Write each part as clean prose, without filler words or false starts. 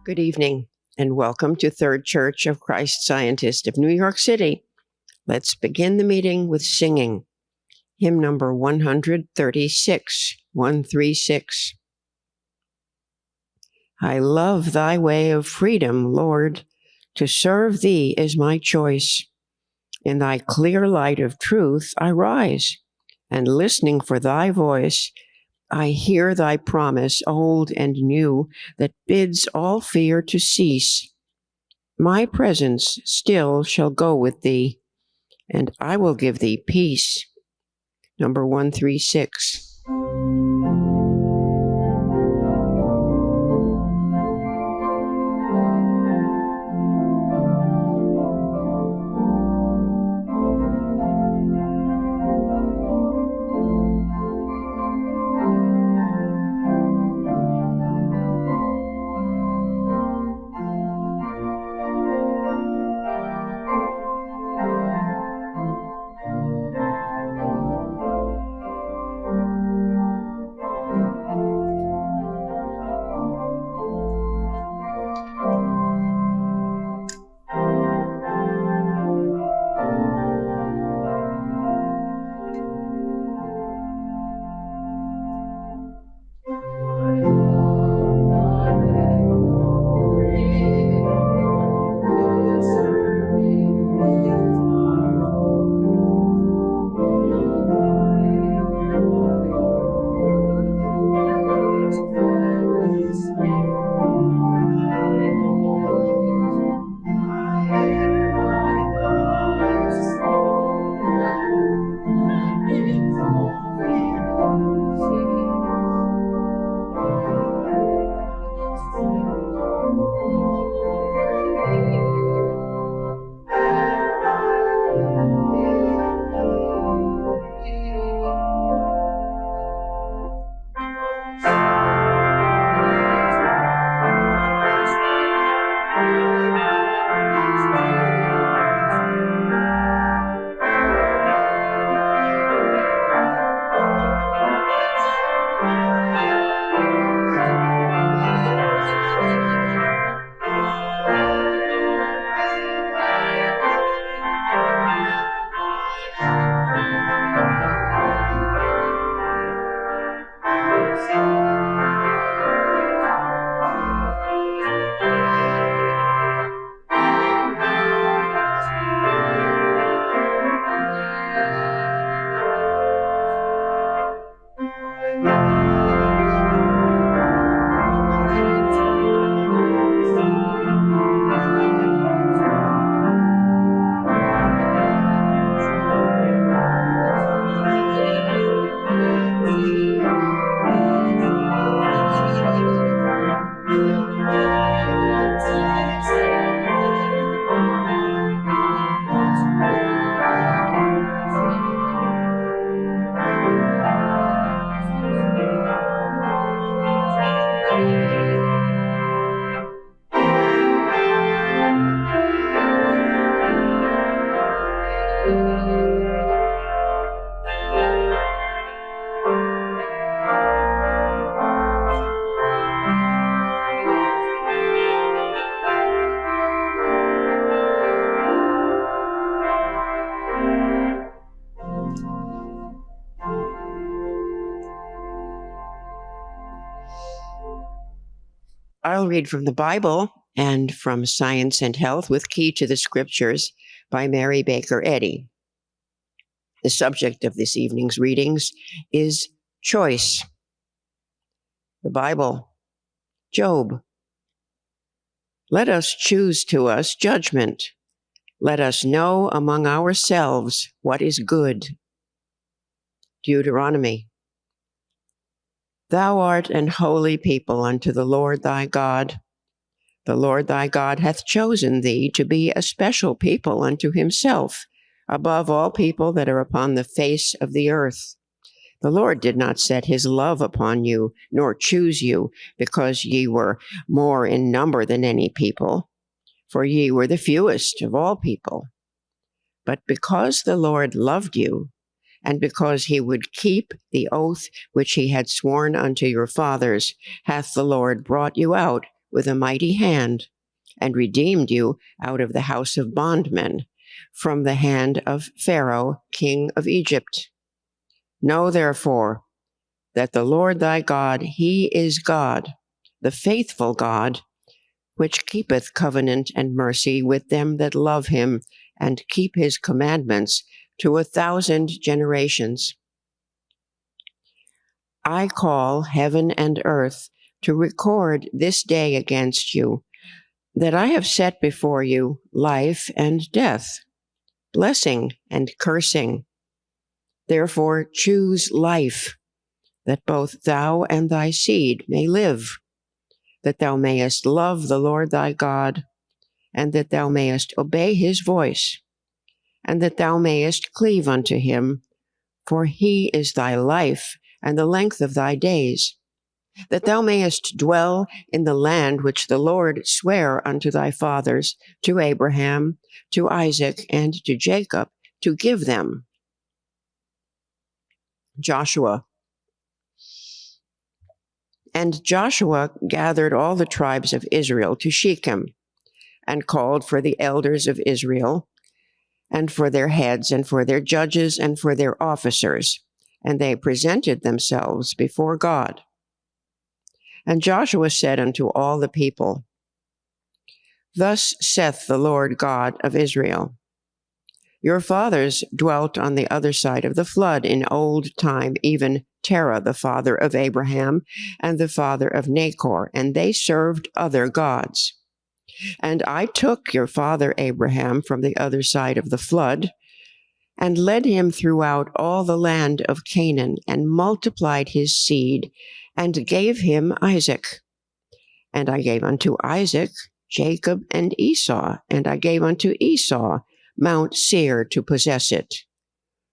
Good evening, and welcome to Third Church of Christ Scientist of New York City. Let's begin the meeting with singing. Hymn number 136. I love thy way of freedom, Lord. To serve thee is my choice. In thy clear light of truth I rise, and listening for thy voice, I hear thy promise, old and new, that bids all fear to cease. My presence still shall go with thee, and I will give thee peace. Number 136. I'll read from the Bible and from Science and Health with Key to the Scriptures by Mary Baker Eddy. The subject of this evening's readings is choice. The Bible, Job. Let us choose to us judgment. Let us know among ourselves what is good. Deuteronomy. Thou art an holy people unto the Lord thy God. The Lord thy God hath chosen thee to be a special people unto himself, above all people that are upon the face of the earth. The Lord did not set his love upon you, nor choose you, because ye were more in number than any people, for ye were the fewest of all people. But because the Lord loved you, and because he would keep the oath which he had sworn unto your fathers, hath the Lord brought you out with a mighty hand, and redeemed you out of the house of bondmen, from the hand of Pharaoh, king of Egypt. Know therefore that the Lord thy God, he is God, the faithful God, which keepeth covenant and mercy with them that love him, and keep his commandments to 1,000 generations. I call heaven and earth to record this day against you, that I have set before you life and death, blessing and cursing. Therefore choose life, that both thou and thy seed may live, that thou mayest love the Lord thy God, and that thou mayest obey his voice, and that thou mayest cleave unto him, for he is thy life and the length of thy days, that thou mayest dwell in the land which the Lord sware unto thy fathers, to Abraham, to Isaac, and to Jacob, to give them. Joshua. And Joshua gathered all the tribes of Israel to Shechem, and called for the elders of Israel, and for their heads, and for their judges, and for their officers, and they presented themselves before God. And Joshua said unto all the people, Thus saith the Lord God of Israel, Your fathers dwelt on the other side of the flood in old time, even Terah, the father of Abraham, and the father of Nachor, and they served other gods. And I took your father Abraham from the other side of the flood, and led him throughout all the land of Canaan, and multiplied his seed, and gave him Isaac. And I gave unto Isaac Jacob and Esau, and I gave unto Esau Mount Seir to possess it.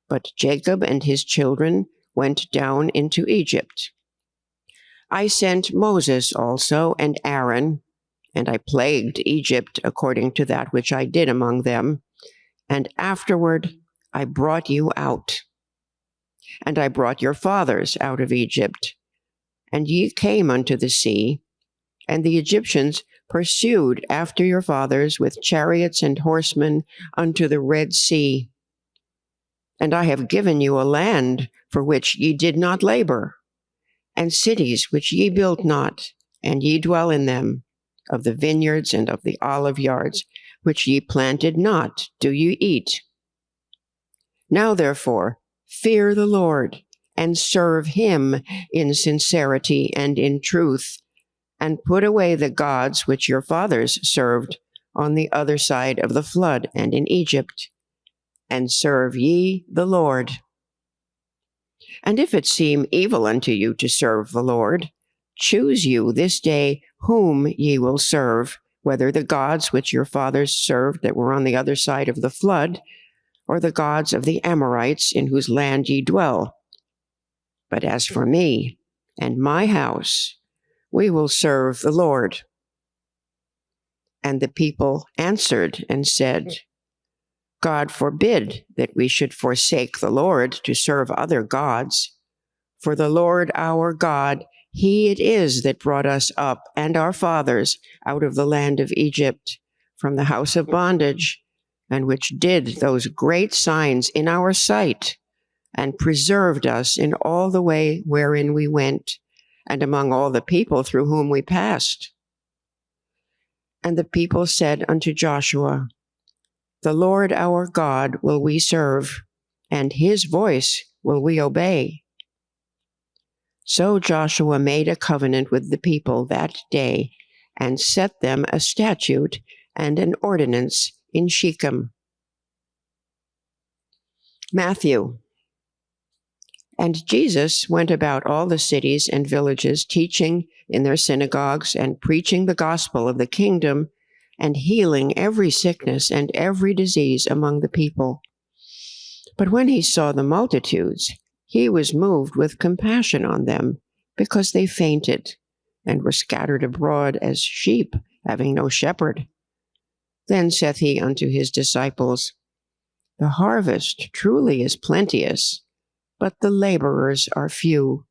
But Jacob and his children went down into Egypt. I sent Moses also and Aaron, and I plagued Egypt according to that which I did among them, and afterward I brought you out. And I brought your fathers out of Egypt, and ye came unto the sea, and the Egyptians pursued after your fathers with chariots and horsemen unto the Red Sea. And I have given you a land for which ye did not labor, and cities which ye built not, and ye dwell in them. Of the vineyards and of the olive yards, which ye planted not, do ye eat. Now therefore, fear the Lord, and serve him in sincerity and in truth, and put away the gods which your fathers served on the other side of the flood and in Egypt, and serve ye the Lord. And if it seem evil unto you to serve the Lord, choose you this day whom ye will serve, whether the gods which your fathers served that were on the other side of the flood, or the gods of the Amorites in whose land ye dwell. But as for me and my house, we will serve the Lord. And the people answered and said, God forbid that we should forsake the Lord to serve other gods. For the Lord our God, he it is that brought us up and our fathers out of the land of Egypt, from the house of bondage, and which did those great signs in our sight, and preserved us in all the way wherein we went, and among all the people through whom we passed. And the people said unto Joshua, The Lord our God will we serve, and his voice will we obey. So Joshua made a covenant with the people that day, and set them a statute and an ordinance in Shechem. Matthew. And Jesus went about all the cities and villages, teaching in their synagogues and preaching the gospel of the kingdom, and healing every sickness and every disease among the people. But when he saw the multitudes, he was moved with compassion on them, because they fainted, and were scattered abroad as sheep, having no shepherd. Then saith he unto his disciples, The harvest truly is plenteous, but the laborers are few.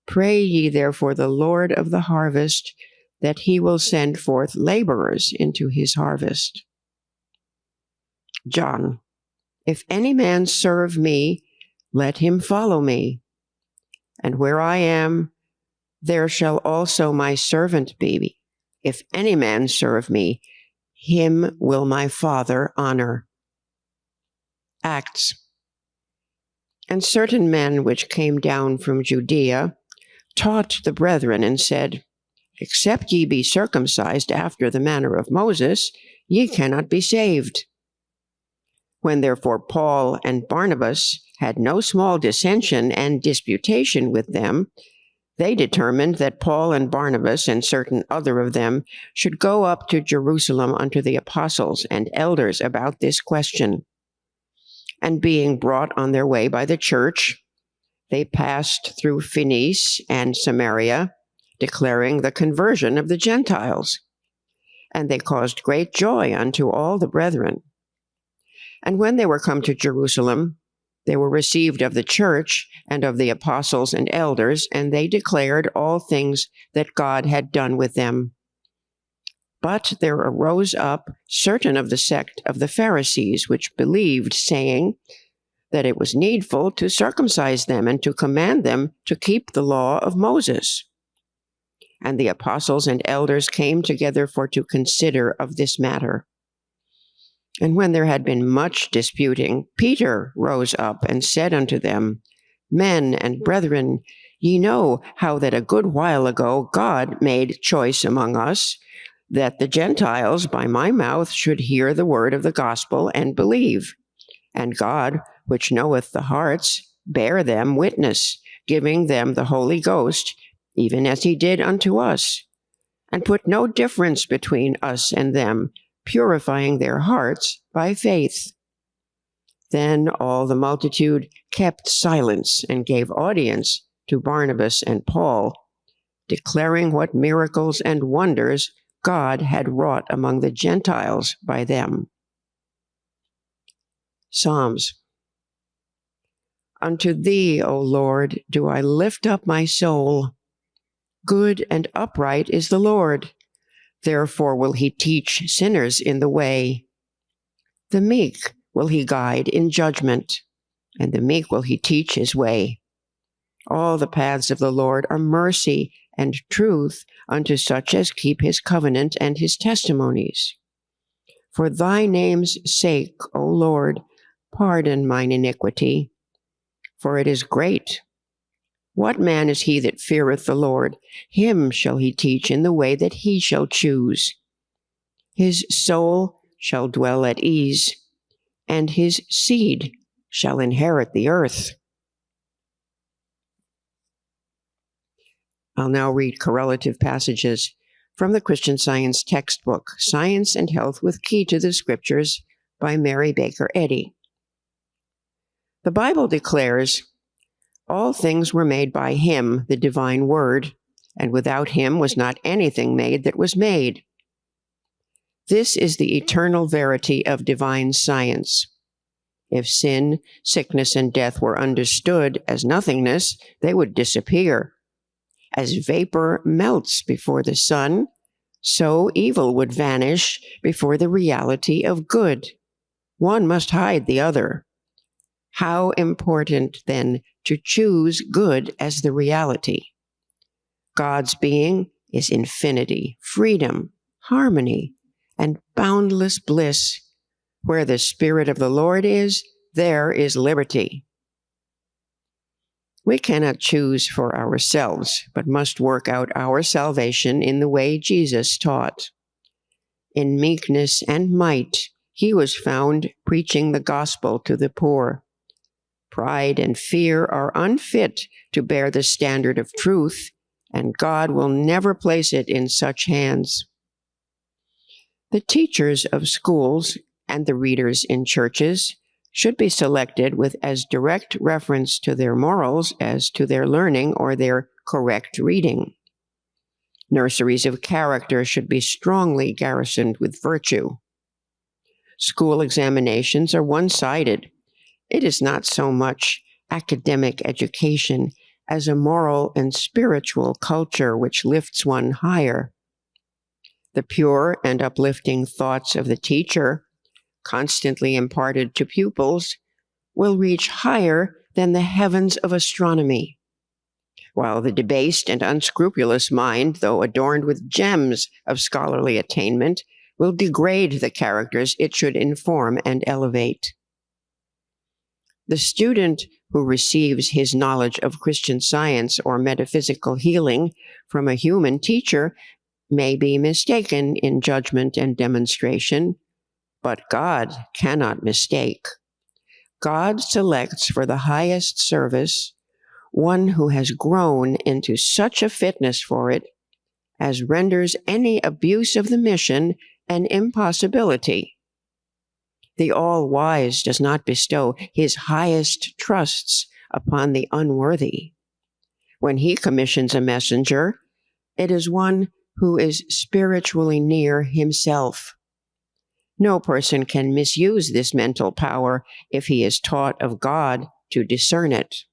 Pray ye therefore the Lord of the harvest, that he will send forth laborers into his harvest. John. If any man serve me, let him follow me. And where I am, there shall also my servant be. If any man serve me, him will my Father honor. Acts. And certain men which came down from Judea taught the brethren, and said, Except ye be circumcised after the manner of Moses, ye cannot be saved. When therefore Paul and Barnabas had no small dissension and disputation with them, they determined that Paul and Barnabas and certain other of them should go up to Jerusalem unto the apostles and elders about this question. And being brought on their way by the church, they passed through Phoenice and Samaria, declaring the conversion of the Gentiles. And they caused great joy unto all the brethren. And when they were come to Jerusalem, they were received of the church and of the apostles and elders, and they declared all things that God had done with them. But there arose up certain of the sect of the Pharisees, which believed, saying that it was needful to circumcise them and to command them to keep the law of Moses. And the apostles and elders came together for to consider of this matter. And when there had been much disputing, Peter rose up and said unto them, Men and brethren, ye know how that a good while ago God made choice among us, that the Gentiles by my mouth should hear the word of the gospel and believe. And God, which knoweth the hearts, bare them witness, giving them the Holy Ghost, even as he did unto us, and put no difference between us and them, purifying their hearts by faith. Then all the multitude kept silence and gave audience to Barnabas and Paul, declaring what miracles and wonders God had wrought among the Gentiles by them. Psalms. Unto thee, O Lord, do I lift up my soul. Good and upright is the Lord. Therefore will he teach sinners in the way. The meek will he guide in judgment, and the meek will he teach his way. All the paths of the Lord are mercy and truth unto such as keep his covenant and his testimonies. For thy name's sake, O Lord, pardon mine iniquity, for it is great. What man is he that feareth the Lord? Him shall he teach in the way that he shall choose. His soul shall dwell at ease, and his seed shall inherit the earth. I'll now read correlative passages from the Christian Science textbook, Science and Health with Key to the Scriptures, by Mary Baker Eddy. The Bible declares, all things were made by him, the divine word, and without him was not anything made that was made. This is the eternal verity of divine science. If sin, sickness, and death were understood as nothingness, they would disappear. As vapor melts before the sun, so evil would vanish before the reality of good. One must hide the other. How important, then, to choose good as the reality. God's being is infinity, freedom, harmony, and boundless bliss. Where the Spirit of the Lord is, there is liberty. We cannot choose for ourselves, but must work out our salvation in the way Jesus taught. In meekness and might, he was found preaching the gospel to the poor. Pride and fear are unfit to bear the standard of truth, and God will never place it in such hands. The teachers of schools and the readers in churches should be selected with as direct reference to their morals as to their learning or their correct reading. Nurseries of character should be strongly garrisoned with virtue. School examinations are one-sided. It is not so much academic education as a moral and spiritual culture which lifts one higher. The pure and uplifting thoughts of the teacher, constantly imparted to pupils, will reach higher than the heavens of astronomy, while the debased and unscrupulous mind, though adorned with gems of scholarly attainment, will degrade the characters it should inform and elevate. The student who receives his knowledge of Christian Science or metaphysical healing from a human teacher may be mistaken in judgment and demonstration, but God cannot mistake. God selects for the highest service one who has grown into such a fitness for it as renders any abuse of the mission an impossibility. The All-Wise does not bestow his highest trusts upon the unworthy. When he commissions a messenger, it is one who is spiritually near himself. No person can misuse this mental power if he is taught of God to discern it.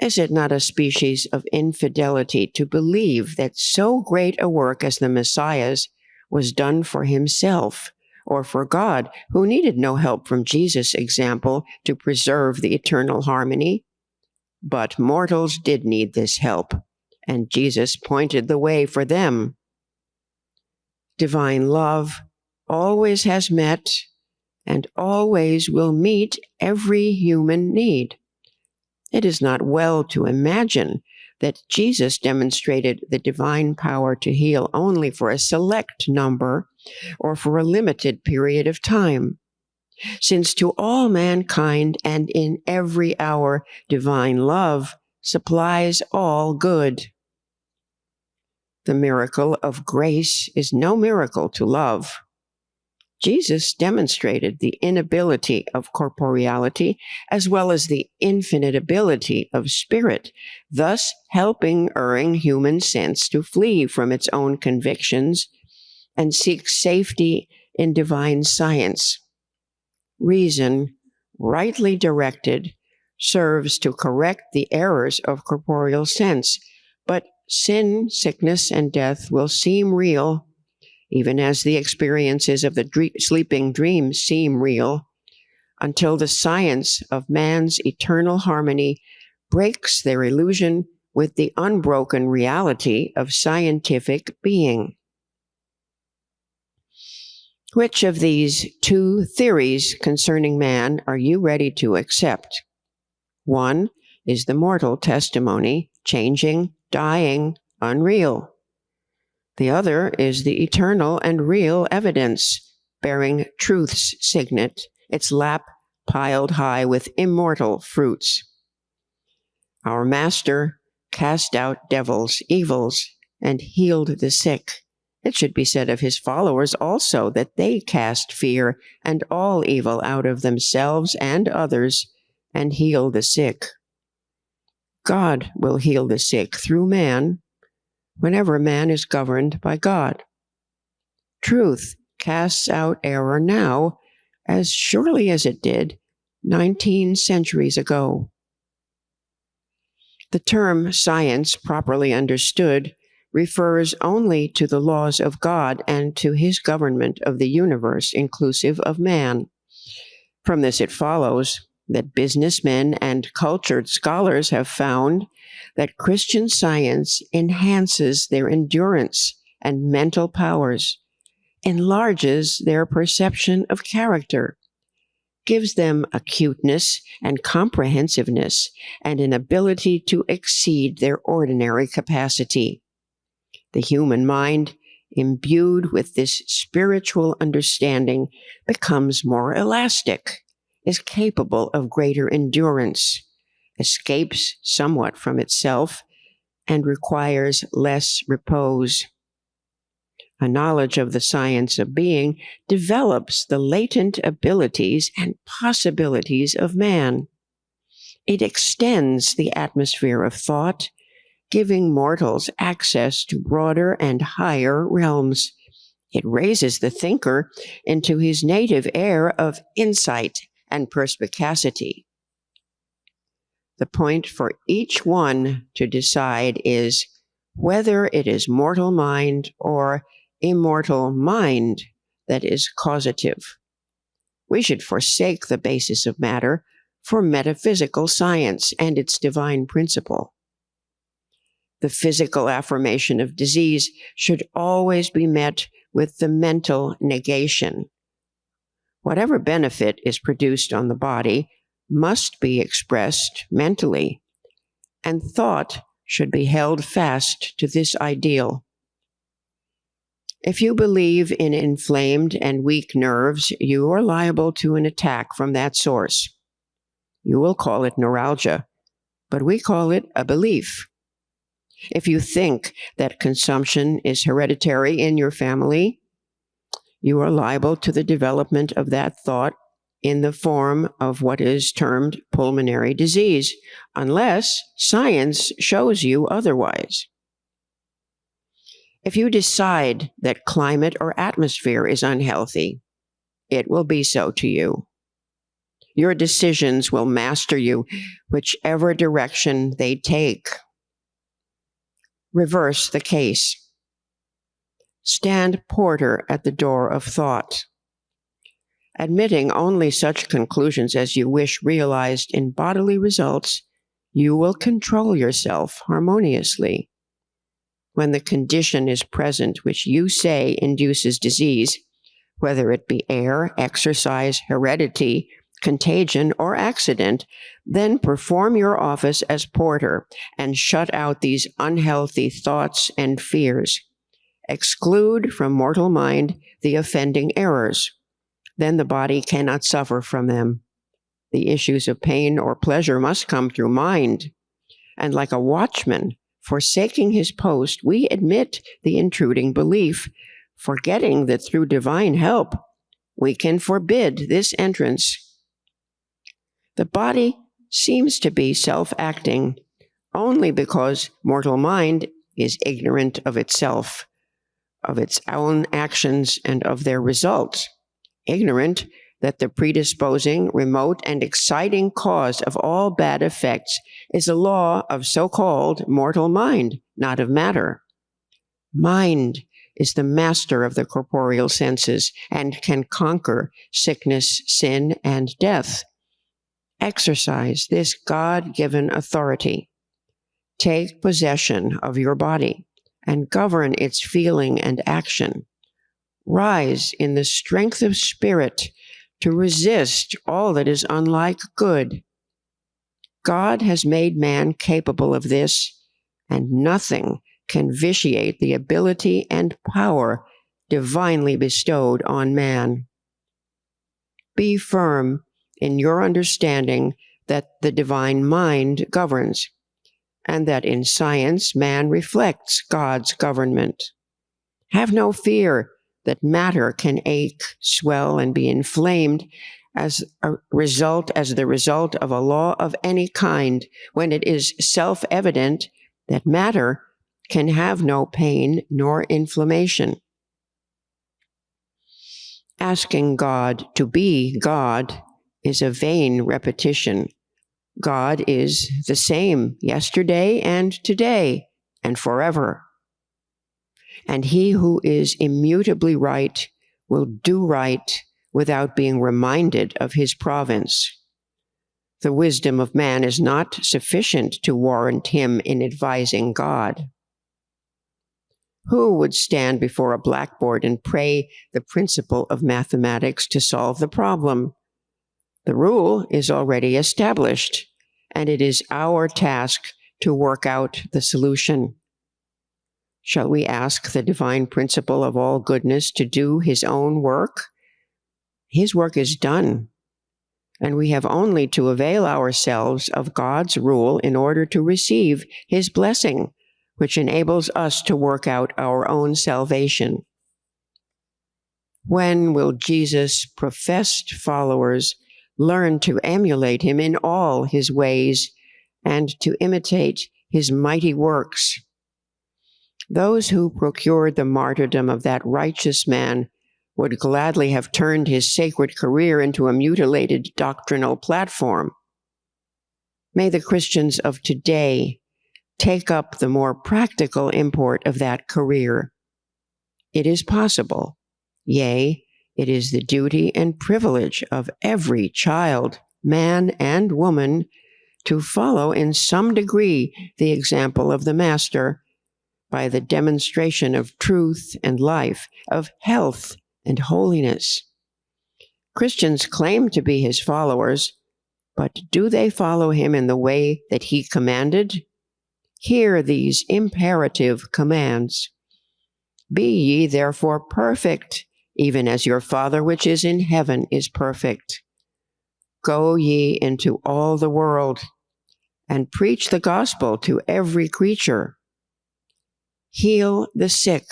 Is it not a species of infidelity to believe that so great a work as the Messiah's was done for himself, or for God, who needed no help from Jesus' example to preserve the eternal harmony? But mortals did need this help, and Jesus pointed the way for them. Divine love always has met and always will meet every human need. It is not well to imagine that Jesus demonstrated the divine power to heal only for a select number or for a limited period of time, since to all mankind and in every hour divine love supplies all good. The miracle of grace is no miracle to love. Jesus demonstrated the inability of corporeality as well as the infinite ability of spirit, thus helping erring human sense to flee from its own convictions and seek safety in divine science. Reason, rightly directed, serves to correct the errors of corporeal sense, but sin, sickness, and death will seem real, even as the experiences of the sleeping dream seem real, until the science of man's eternal harmony breaks their illusion with the unbroken reality of scientific being. Which of these two theories concerning man are you ready to accept? One is the mortal testimony, changing, dying, unreal. The other is the eternal and real evidence, bearing truth's signet, its lap piled high with immortal fruits. Our Master cast out devils, evils, and healed the sick. It should be said of his followers also that they cast fear and all evil out of themselves and others and heal the sick. God will heal the sick through man, whenever man is governed by God. Truth casts out error now as surely as it did 19 centuries ago. The term science, properly understood, refers only to the laws of God and to his government of the universe, inclusive of man. From this it follows that businessmen and cultured scholars have found that Christian Science enhances their endurance and mental powers, enlarges their perception of character, gives them acuteness and comprehensiveness, and an ability to exceed their ordinary capacity. The human mind, imbued with this spiritual understanding, becomes more elastic, is capable of greater endurance, escapes somewhat from itself, and requires less repose. A knowledge of the science of being develops the latent abilities and possibilities of man. It extends the atmosphere of thought, giving mortals access to broader and higher realms. It raises the thinker into his native air of insight and perspicacity. The point for each one to decide is whether it is mortal mind or immortal mind that is causative. We should forsake the basis of matter for metaphysical science and its divine principle. The physical affirmation of disease should always be met with the mental negation. Whatever benefit is produced on the body must be expressed mentally, and thought should be held fast to this ideal. If you believe in inflamed and weak nerves, you are liable to an attack from that source. You will call it neuralgia, but we call it a belief. If you think that consumption is hereditary in your family, you are liable to the development of that thought in the form of what is termed pulmonary disease, unless science shows you otherwise. If you decide that climate or atmosphere is unhealthy, it will be so to you. Your decisions will master you, whichever direction they take. Reverse the case. Stand porter at the door of thought. Admitting only such conclusions as you wish realized in bodily results, you will control yourself harmoniously. When the condition is present which you say induces disease, whether it be air, exercise, heredity, contagion, or accident, then perform your office as porter and shut out these unhealthy thoughts and fears. Exclude from mortal mind the offending errors. Then the body cannot suffer from them. The issues of pain or pleasure must come through mind. And like a watchman forsaking his post, we admit the intruding belief, forgetting that through divine help, we can forbid this entrance. The body seems to be self-acting only because mortal mind is ignorant of itself, of its own actions, and of their results, ignorant that the predisposing, remote, and exciting cause of all bad effects is a law of so-called mortal mind, not of matter. Mind is the master of the corporeal senses and can conquer sickness, sin, and death. Exercise this God-given authority. Take possession of your body and govern its feeling and action. Rise in the strength of spirit to resist all that is unlike good. God has made man capable of this, and nothing can vitiate the ability and power divinely bestowed on man. Be firm in your understanding that the divine mind governs, and that in science man reflects God's government. Have no fear that matter can ache, swell, and be inflamed as the result of a law of any kind, when it is self-evident that matter can have no pain nor inflammation. Asking God to be God is a vain repetition. God is the same yesterday and today and forever. And he who is immutably right will do right without being reminded of his province. The wisdom of man is not sufficient to warrant him in advising God. Who would stand before a blackboard and pray the principle of mathematics to solve the problem? The rule is already established, and it is our task to work out the solution. Shall we ask the divine principle of all goodness to do his own work? His work is done, and we have only to avail ourselves of God's rule in order to receive his blessing, which enables us to work out our own salvation. When will Jesus' professed followers learn to emulate him in all his ways and to imitate his mighty works? Those who procured the martyrdom of that righteous man would gladly have turned his sacred career into a mutilated doctrinal platform. May the Christians of today take up the more practical import of that career. It is possible, yea, it is the duty and privilege of every child, man and woman, to follow in some degree the example of the Master by the demonstration of truth and life, of health and holiness. Christians claim to be his followers, But do they follow him in the way that he commanded? Hear these imperative commands. Be ye therefore perfect, even as your Father which is in heaven is perfect. Go ye into all the world, and preach the gospel to every creature. Heal the sick.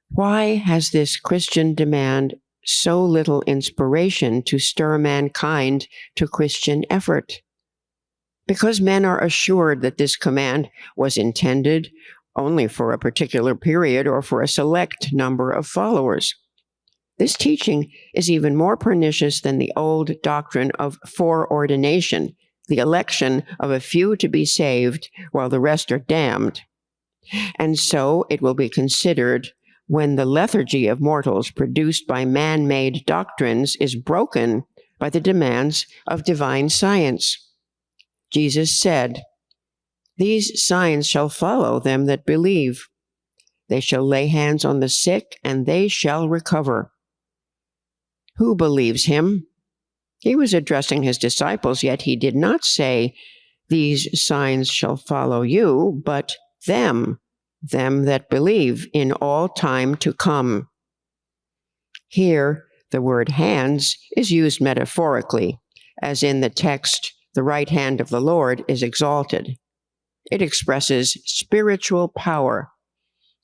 Why has this Christian demand so little inspiration to stir mankind to Christian effort? Because men are assured that this command was intended only for a particular period or for a select number of followers. This teaching is even more pernicious than the old doctrine of foreordination, the election of a few to be saved while the rest are damned. And so it will be considered when the lethargy of mortals produced by man-made doctrines is broken by the demands of divine science. Jesus said, "These signs shall follow them that believe. They shall lay hands on the sick, and they shall recover." Who believes him? He was addressing his disciples, yet he did not say, "These signs shall follow you," but them that believe in all time to come. Here, the word hands is used metaphorically, as in the text, "The right hand of the Lord is exalted." It expresses spiritual power.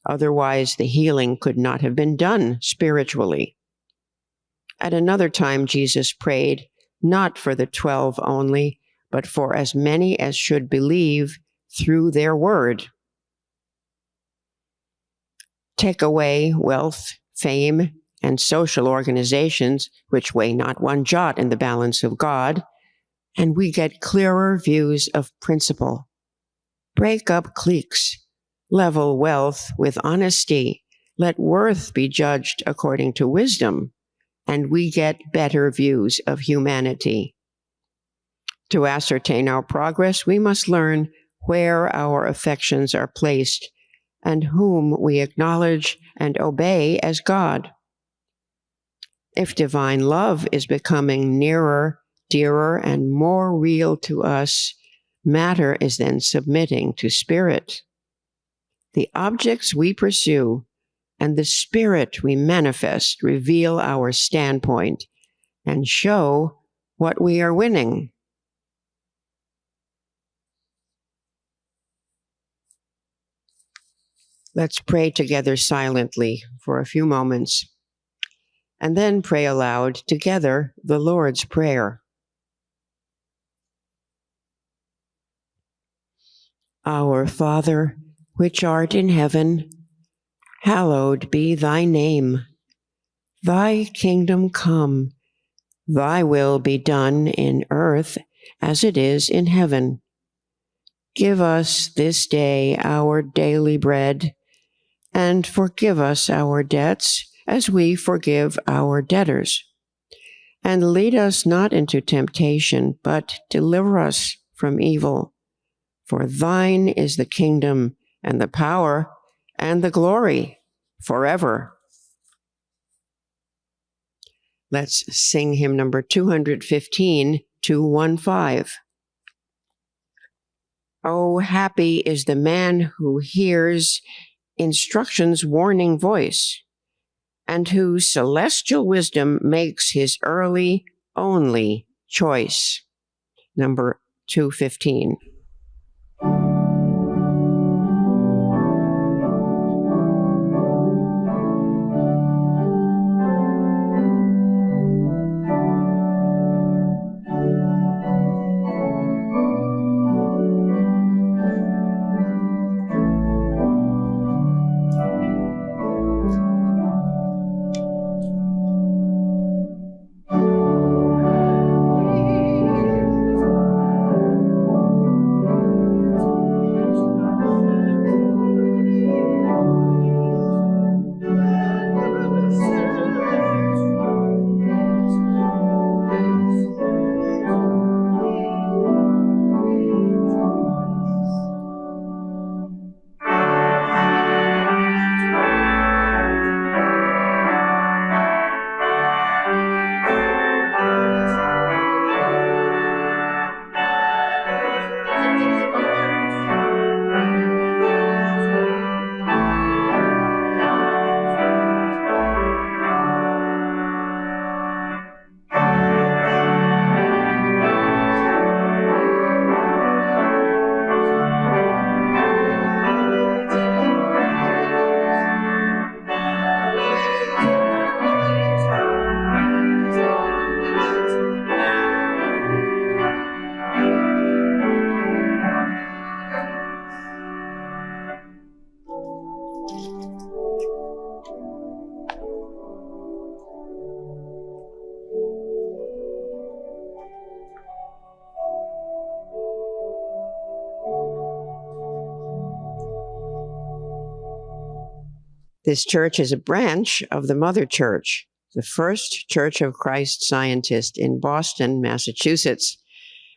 Otherwise, the healing could not have been done spiritually. At another time, Jesus prayed, not for the 12 only, but for as many as should believe through their word. Take away wealth, fame, and social organizations, which weigh not one jot in the balance of God, and we get clearer views of principle. Break up cliques, level wealth with honesty, let worth be judged according to wisdom, and we get better views of humanity. To ascertain our progress, we must learn where our affections are placed and whom we acknowledge and obey as God. If divine love is becoming nearer, dearer, and more real to us, matter is then submitting to spirit. The objects we pursue and the spirit we manifest reveal our standpoint and show what we are winning. Let's pray together silently for a few moments, and then pray aloud together the Lord's Prayer. Our Father, which art in heaven, hallowed be thy name. Thy kingdom come, thy will be done in earth as it is in heaven. Give us this day our daily bread, and forgive us our debts as we forgive our debtors. And lead us not into temptation, but deliver us from evil. For thine is the kingdom, and the power, and the glory, forever. Let's sing hymn number 215, 215. Oh, happy is the man who hears instruction's warning voice, and whose celestial wisdom makes his early, only choice. Number 215. This church is a branch of the Mother Church, the First Church of Christ Scientist in Boston, Massachusetts.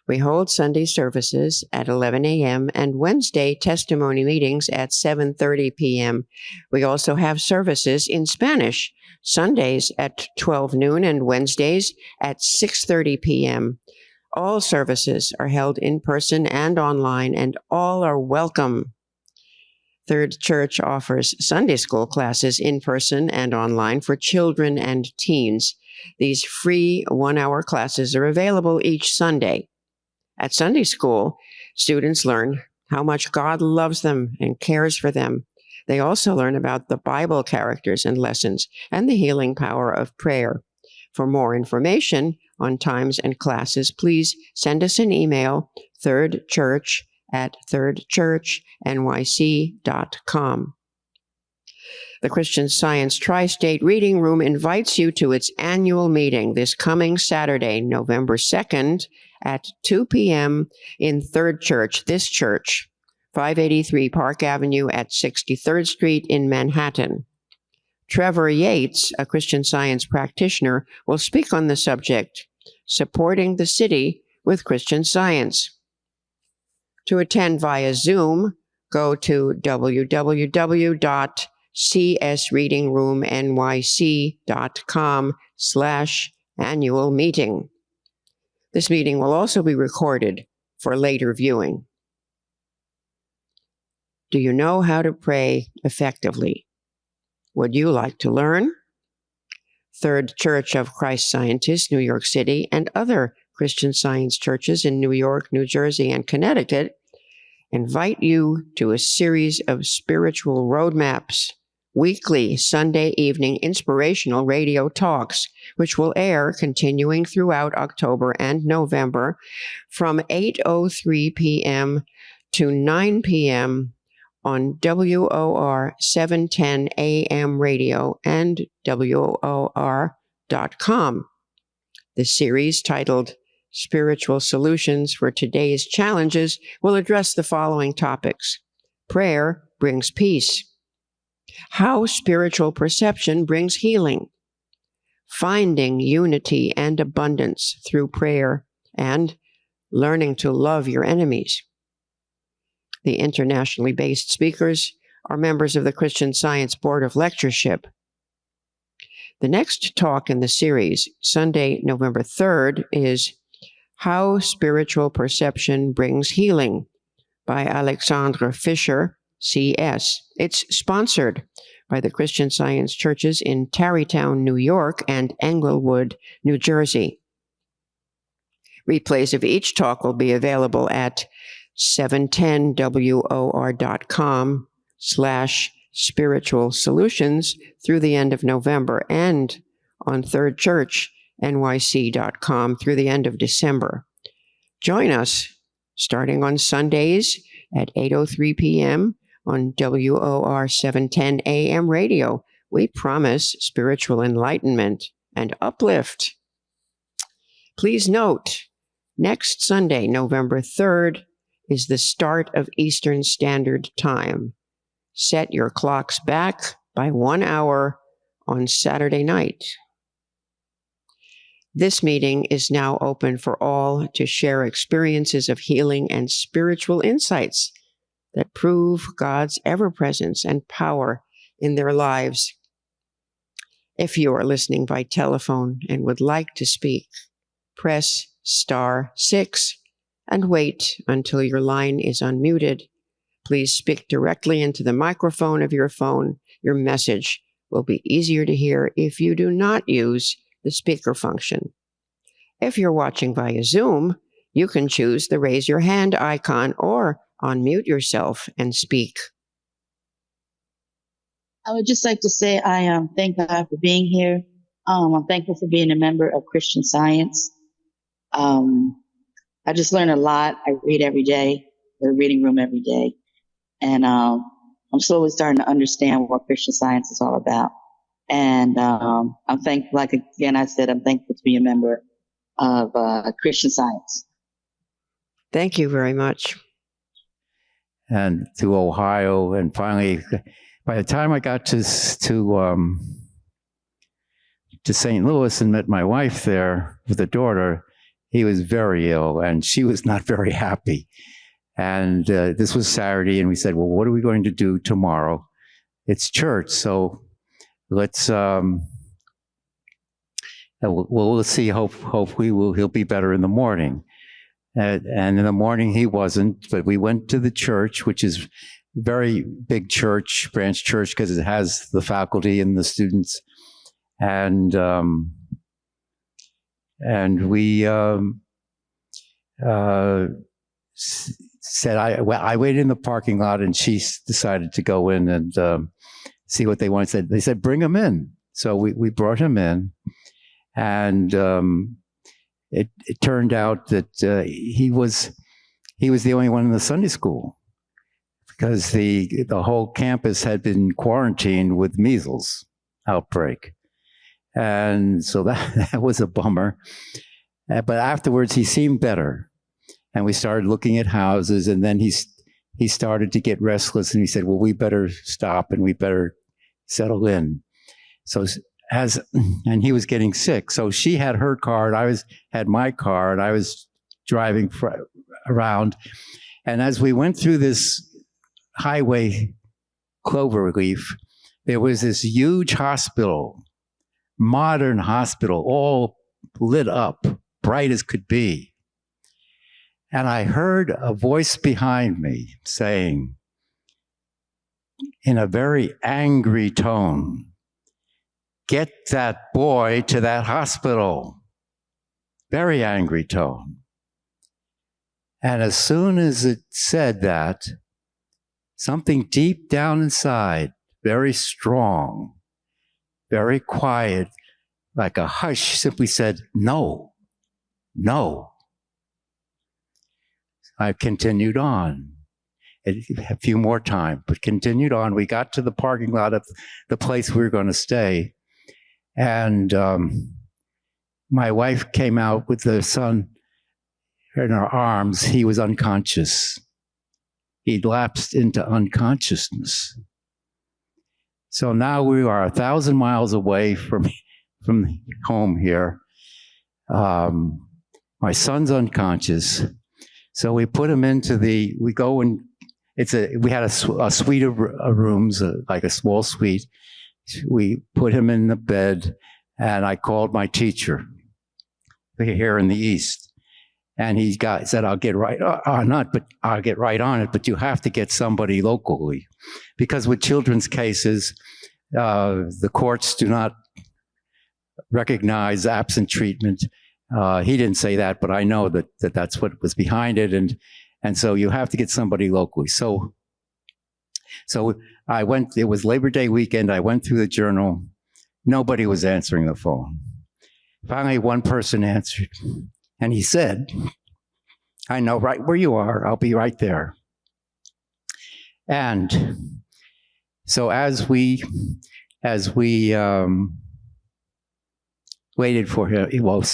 We hold Sunday services at 11 a.m. and Wednesday testimony meetings at 7:30 p.m. We also have services in Spanish, Sundays at 12 noon and Wednesdays at 6:30 p.m. All services are held in person and online, and all are welcome. Third Church offers Sunday school classes in person and online for children and teens. These free one-hour classes are available each Sunday. At Sunday school, students learn how much God loves them and cares for them. They also learn about the Bible characters and lessons and the healing power of prayer. For more information on times and classes, please send us an email, thirdchurch@thirdchurchnyc.com. The Christian Science Tri-State Reading Room invites you to its annual meeting this coming Saturday, November 2nd at 2 p.m. in Third Church, this church, 583 Park Avenue at 63rd Street in Manhattan. Trevor Yates, a Christian Science practitioner, will speak on the subject, Supporting the City with Christian Science. To attend via Zoom, go to www.csreadingroomnyc.com/annual meeting. This meeting will also be recorded for later viewing. Do you know how to pray effectively? Would you like to learn? Third Church of Christ Scientist, New York City, and other Christian Science churches in New York, New Jersey, and Connecticut invite you to a series of spiritual roadmaps, weekly Sunday evening inspirational radio talks, which will air continuing throughout October and November from 8:03 p.m. to 9 p.m. on WOR 710 AM radio and WOR.com. The series, titled Spiritual Solutions for Today's Challenges, will address the following topics. Prayer brings peace. How spiritual perception brings healing. Finding unity and abundance through prayer, and learning to love your enemies. The internationally based speakers are members of the Christian Science Board of Lectureship. The next talk in the series, Sunday, November 3rd, is How Spiritual Perception Brings Healing by Alexandra Fisher, CS. It's sponsored by the Christian Science churches in Tarrytown, New York, and Englewood, New Jersey. Replays of each talk will be available at 710WOR.com/spiritual solutions through the end of November, and on thirdchurchnyc.com through the end of December. Join us starting on Sundays at 8:03 p.m. on WOR 710 AM radio. We promise spiritual enlightenment and uplift. Please note, next Sunday, November 3rd, is the start of Eastern Standard Time. Set your clocks back by 1 hour on Saturday night. This meeting is now open for all to share experiences of healing and spiritual insights that prove God's ever-presence and power in their lives. If you are listening by telephone and would like to speak, press *6 and wait until your line is unmuted. Please speak directly into the microphone of your phone. Your message will be easier to hear if you do not use the speaker function. If you're watching via Zoom, you can choose the raise your hand icon or unmute yourself and speak. I would just like to say I thank God for being here. I'm thankful for being a member of Christian Science. I just learn a lot. I read every day, the reading room every day. And I'm slowly starting to understand what Christian Science is all about. And I'm thankful, like again I said, I'm thankful to be a member of Christian Science. Thank you very much. And to Ohio, and finally by the time I got to St. Louis and met my wife there with a daughter, he was very ill, and she was not very happy. And this was Saturday, and we said, well, what are we going to do tomorrow? It's church, so let's we'll see. Hopefully he'll be better in the morning. And in the morning he wasn't, but we went to the church, which is a very big church, branch church, because it has the faculty and the students. And we said, I waited in the parking lot, and she decided to go in and see what they wanted. They said, bring him in. So we brought him in, and it turned out that he was the only one in the Sunday school, because the whole campus had been quarantined with measles outbreak. And so that was a bummer. But afterwards, he seemed better. And we started looking at houses, and then he started to get restless, and he said, well, we better stop, and we better settle in. So and he was getting sick. So she had her car, and I had my car, and I was driving around. And as we went through this highway, Cloverleaf, there was this huge hospital, modern hospital, all lit up, bright as could be. And I heard a voice behind me saying, in a very angry tone, get that boy to that hospital. Very angry tone. And as soon as it said that, something deep down inside, very strong, very quiet, like a hush, simply said, no, no. I continued on a few more times, but continued on. We got to the parking lot of the place we were going to stay, and my wife came out with the son in her arms. He was unconscious. He'd lapsed into unconsciousness. So now we are 1,000 miles away from home here. My son's unconscious. So we put him into we had a suite of rooms, like a small suite. We put him in the bed, and I called my teacher here in the East. And he said, I'll get right on it, but you have to get somebody locally. Because with children's cases, the courts do not recognize absent treatment. He didn't say that, but I know that's what was behind it, and so you have to get somebody locally. So I went. It was Labor Day weekend. I went through the journal. Nobody was answering the phone. Finally, one person answered, and he said, "I know right where you are. I'll be right there." And so as we waited for him. Well,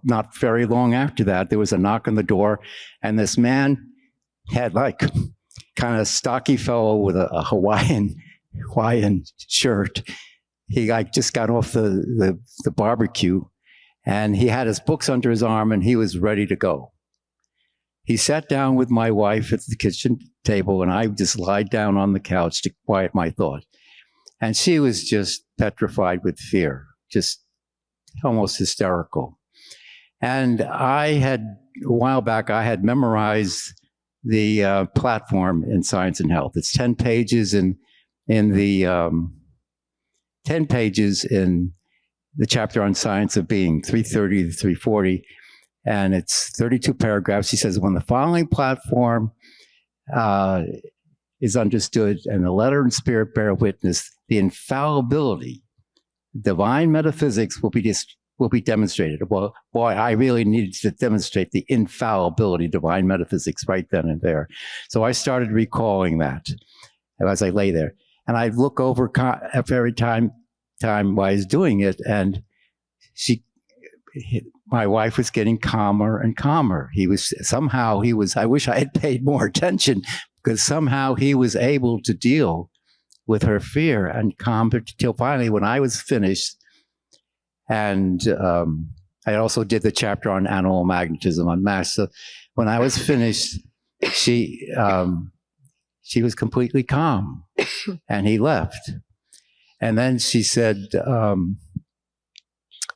not very long after that, there was a knock on the door, and this man had kind of stocky fellow with a Hawaiian shirt. He just got off the barbecue, and he had his books under his arm, and he was ready to go. He sat down with my wife at the kitchen table, and I just lied down on the couch to quiet my thought. And she was just petrified with fear, just almost hysterical. And a while back, I had memorized the platform in Science and Health. It's 10 pages in the 10 pages in the chapter on science of being, 330 to 340, and it's 32 paragraphs. He says, when the following platform is understood and the letter and spirit bear witness, the infallibility, divine metaphysics will be demonstrated. Well, boy, I really needed to demonstrate the infallibility, divine metaphysics right then and there. So I started recalling that as I lay there. And I'd look over every time while I was doing it, and my wife was getting calmer and calmer. I wish I had paid more attention, because somehow he was able to deal with her fear and calmed her till finally when I was finished. And I also did the chapter on animal magnetism on MASH. So when I was finished, she was completely calm, and he left. And then she said,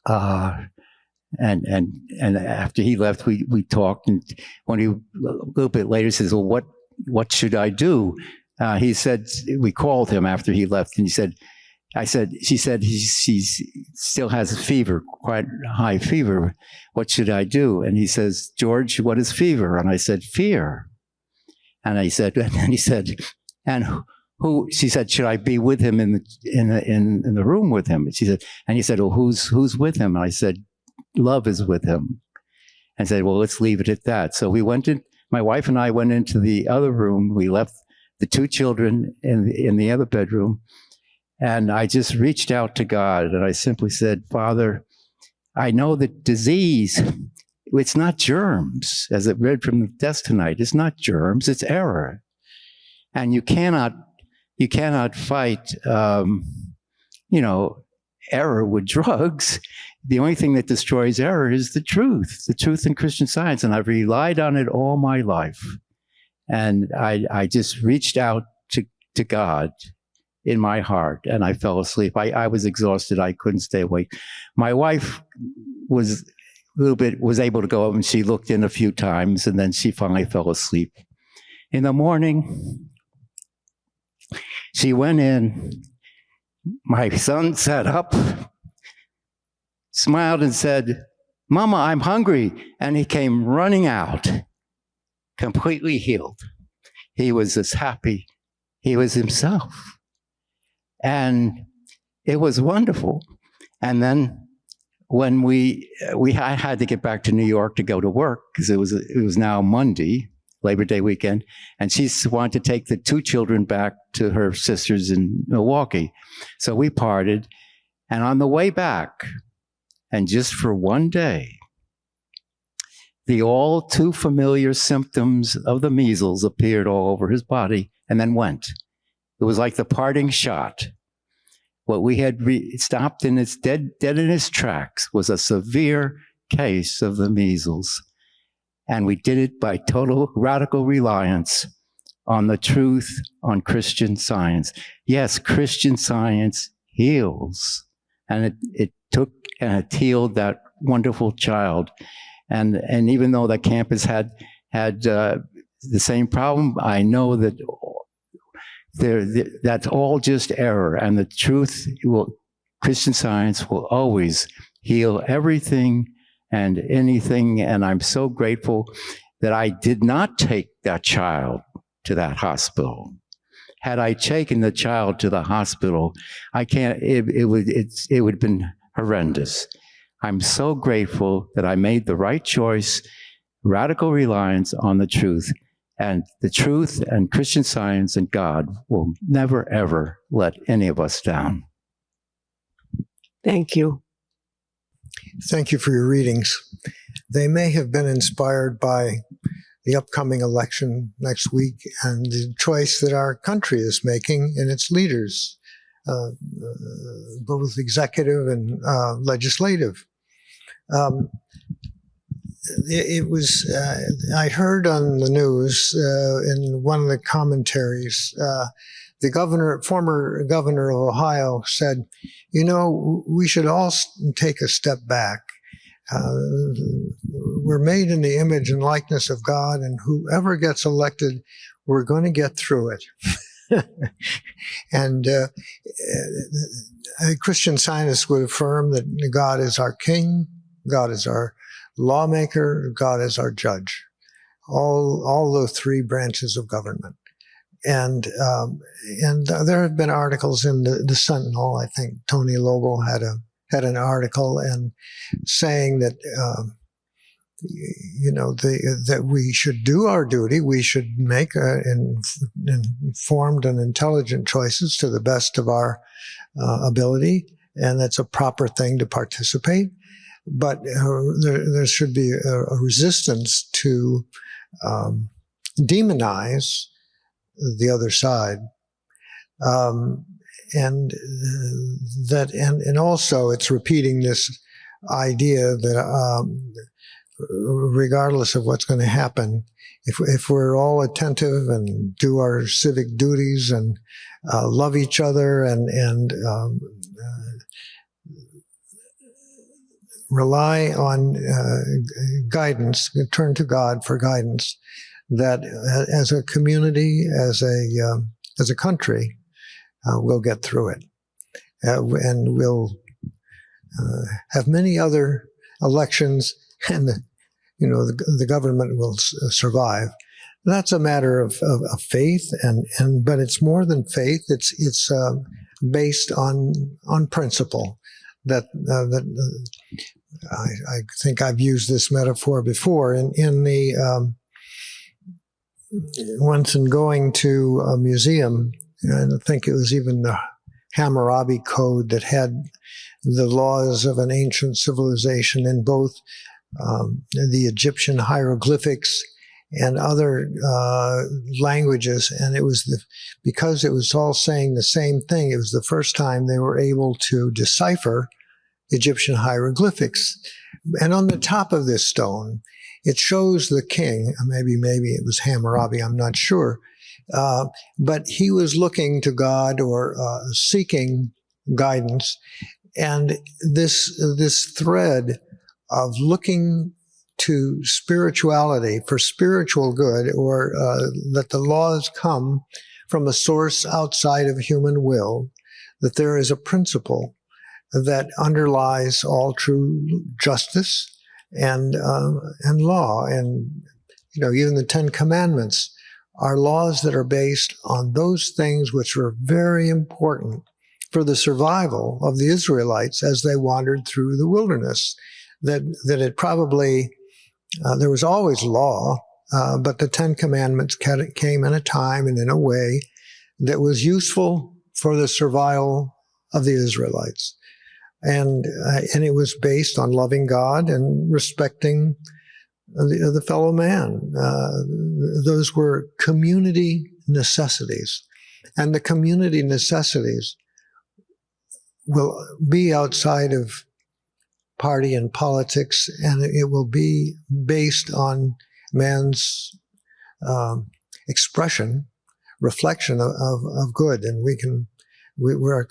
and after he left, we talked. And when a little bit later says, "Well, what should I do?" He said, we called him after he left, and he said, she said he still has a fever, quite high fever. What should I do? And he says, "George, what is fever?" And I said, "Fear." And he said, and who? She said, "Should I be with him in the room with him?" She said, and he said, "Well, who's with him?" And I said, "Love is with him." And said, "Well, let's leave it at that." So we went in. My wife and I went into the other room. We left the two children in the other bedroom. And I just reached out to God, and I simply said, "Father, I know that disease, it's not germs, as it read from the desk tonight. It's not germs, it's error. And you cannot fight, error with drugs. The only thing that destroys error is the truth in Christian Science. And I've relied on it all my life." And I just reached out to God in my heart, and I fell asleep. I was exhausted. I couldn't stay awake. My wife was able to go up, and she looked in a few times, and then she finally fell asleep. In the morning, she went in. My son sat up, smiled, and said, "Mama, I'm hungry." And he came running out, completely healed. He was as happy. He was himself. And it was wonderful. And then when I had to get back to New York to go to work, because it was now Monday, Labor Day weekend, and she wanted to take the two children back to her sisters in Milwaukee. So we parted, and on the way back, and just for one day, the all too familiar symptoms of the measles appeared all over his body and then went. It was like the parting shot. What we had stopped in its dead in its tracks was a severe case of the measles. And we did it by total radical reliance on the truth, on Christian Science. Yes, Christian Science heals. And it healed that wonderful child. And even though the campus had the same problem, I know that that's all just error, and the truth Christian Science will always heal everything and anything. And I'm so grateful that I did not take that child to that hospital. Had I taken the child to the hospital, it would have been horrendous. I'm so grateful that I made the right choice, radical reliance on the truth. And the truth and Christian Science and God will never, ever let any of us down. Thank you. Thank you for your readings. They may have been inspired by the upcoming election next week and the choice that our country is making in its leaders, both executive and legislative. It was, I heard on the news in one of the commentaries, the former governor of Ohio said, we should all take a step back. We're made in the image and likeness of God, and whoever gets elected, we're going to get through it. And a Christian Scientist would affirm that God is our king, God is our lawmaker, God is our judge. All the three branches of government. And there have been articles in the Sentinel. I think Tony Lobo had an article and saying that that we should do our duty. We should make informed and intelligent choices to the best of our ability, and that's a proper thing to participate. But there should be a resistance to demonize the other side. And and also it's repeating this idea that regardless of what's going to happen, if we're all attentive and do our civic duties and love each other and rely on guidance, turn to God for guidance, that as a community, as a country, we'll get through it, and we'll have many other elections, and the government will survive. That's a matter of faith, but it's more than faith. It's based on principle. That I think I've used this metaphor before in the once in going to a museum. And I think it was even the Hammurabi Code that had the laws of an ancient civilization in both the Egyptian hieroglyphics and other languages. And it was because it was all saying the same thing, it was the first time they were able to decipher Egyptian hieroglyphics. And on the top of this stone, it shows the king, maybe it was Hammurabi, I'm not sure, but he was looking to God or seeking guidance. And this thread of looking to spirituality for spiritual good, or that the laws come from a source outside of human will, that there is a principle that underlies all true justice and law. And even the Ten Commandments are laws that are based on those things which were very important for the survival of the Israelites as they wandered through the wilderness. That it probably, there was always law, but the Ten Commandments came in a time and in a way that was useful for the survival of the Israelites. And it was based on loving God and respecting the fellow man. Those were community necessities. And the community necessities will be outside of party and politics, and it will be based on man's expression, reflection of good. And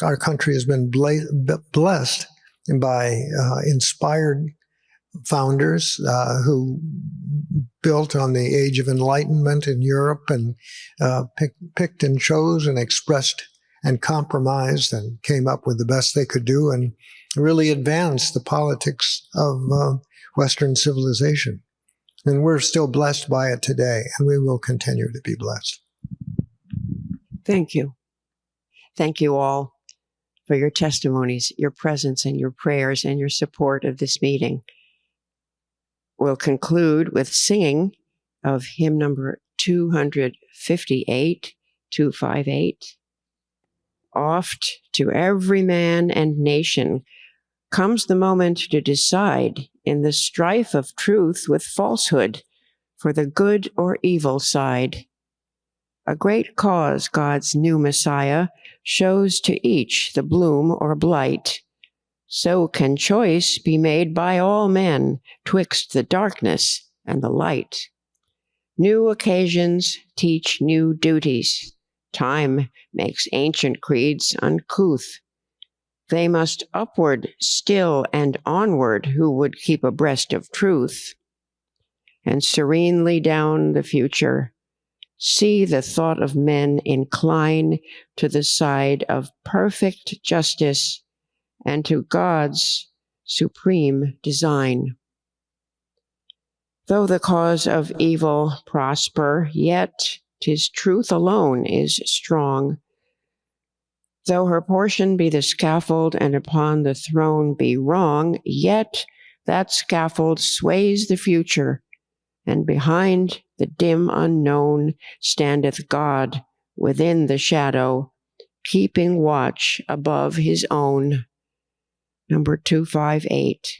our country has been blessed by inspired founders who built on the Age of Enlightenment in Europe and picked and chose and expressed and compromised and came up with the best they could do and really advanced the politics of Western civilization. And we're still blessed by it today, and we will continue to be blessed. Thank you. Thank you all for your testimonies, your presence, and your prayers, and your support of this meeting. We'll conclude with singing of hymn number 258, 258. Oft to every man and nation comes the moment to decide in the strife of truth with falsehood for the good or evil side. A great cause God's new Messiah shows to each the bloom or blight. So can choice be made by all men twixt the darkness and the light. New occasions teach new duties. Time makes ancient creeds uncouth. They must upward still and onward who would keep abreast of truth. And serenely down the future, see the thought of men incline to the side of perfect justice and to God's supreme design. Though the cause of evil prosper, yet 'tis truth alone is strong. Though her portion be the scaffold and upon the throne be wrong, yet that scaffold sways the future, and behind the dim unknown standeth God within the shadow, keeping watch above his own. Number 258.